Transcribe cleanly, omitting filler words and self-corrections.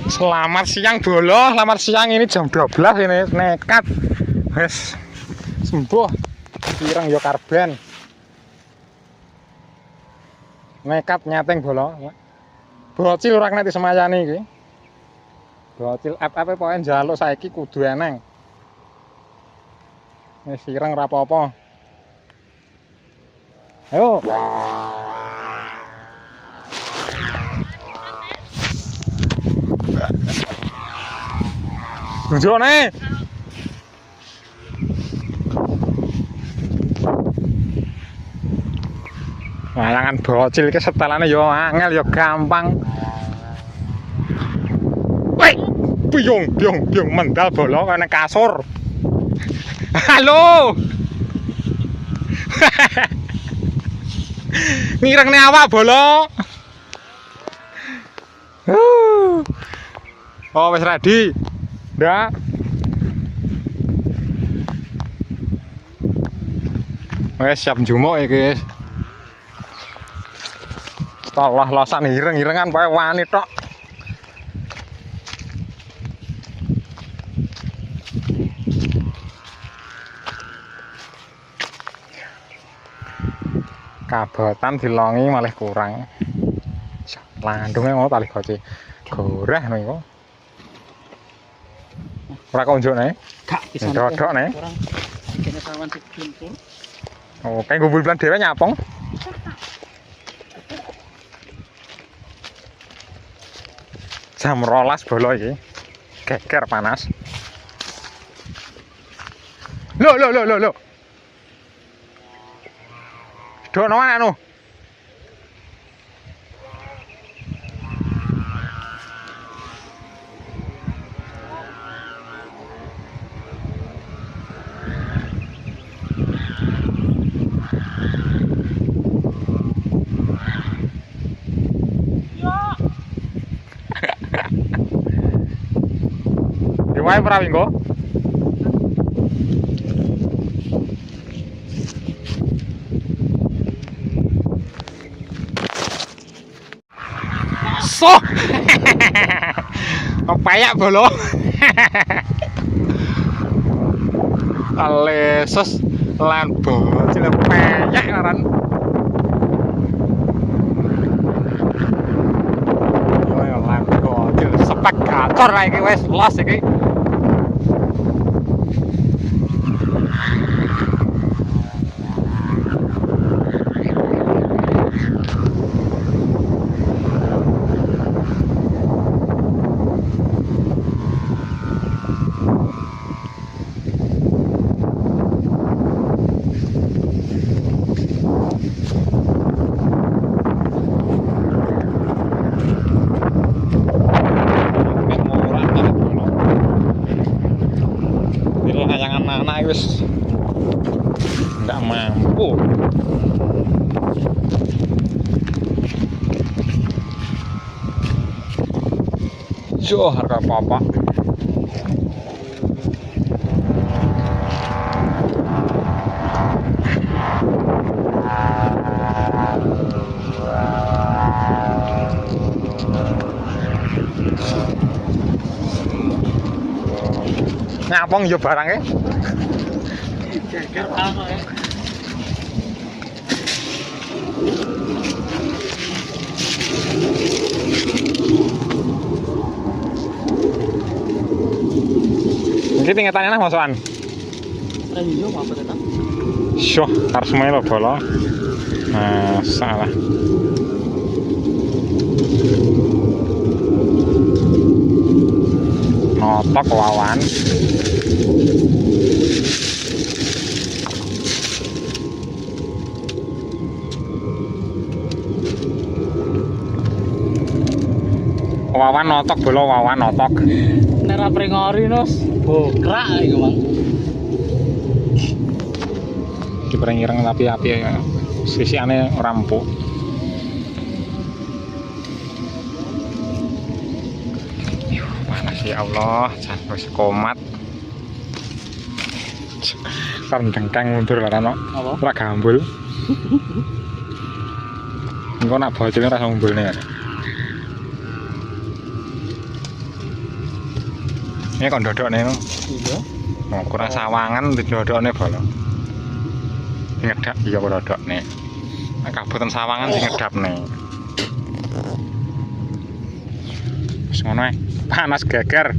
Selamat siang Bolo, selamat siang, ini jam 12 ini, nekat. Wes sembuh. Pirang yo karban. Nekat nyateng Bolo. Bocil ora kena disemayani iki. Bocil FF pokoke njaluk saiki kudu eneng. Wis ireng ora apa-apa. Ayo. Tunjukne. Layangan bocil ke setelane yo angel yo gampang. Woi, biung mendal Bolo kena kasur. Halo. Ngirengne awak Bolo. Oh, wis ready. Ndak. Wes siap njumuk iki. Setelah lasan ireng-irengan pokoke wani tok. Kabotan dilongi malah kurang. Landunge ngono tali goce. Goreh niku. Ora kok unjukne? Gak bisa. Dodokne. Kurang kene sawan dijumpul. Oh, kayak gumbul bulan dhewe nyapong. Jam 12 Bolo iki. Geger panas. Loh. Dono anu. Wae ora wingko. So. Payak Bolo. Alesus lan bocil payak karan. Yo lan bocil sepek gacor kae iki wis los iki. Anak wis nggak mampu. Jo harga apa-apa. Nyapong yo barangnya. Geger apa ya? Iki tingetane nang masukan. Ayo apa tetap? Syuh, harus semuanya lo Bolo. Nah, salah. Notok wawan. Wawan notok Bolo, wawan notok. Nek ra pringori nos. Bokrak iku, Bang. Dipereng-ireng tapi api ya. Sisiane ora empuk. Panas ya Allah, jan wis komat. Kan dengkang mundur lah no. Apa? Ora gambul. Engko nak bocilnya ora ngumbulne. Ini kok ndodokne no. Iya. Oh, kurang sawangan ndodokne bolo. Ngedap iya kok ndodokne. Nek kabupaten Sawangan sing ngedapne. Wis ngono ae. Panas geger.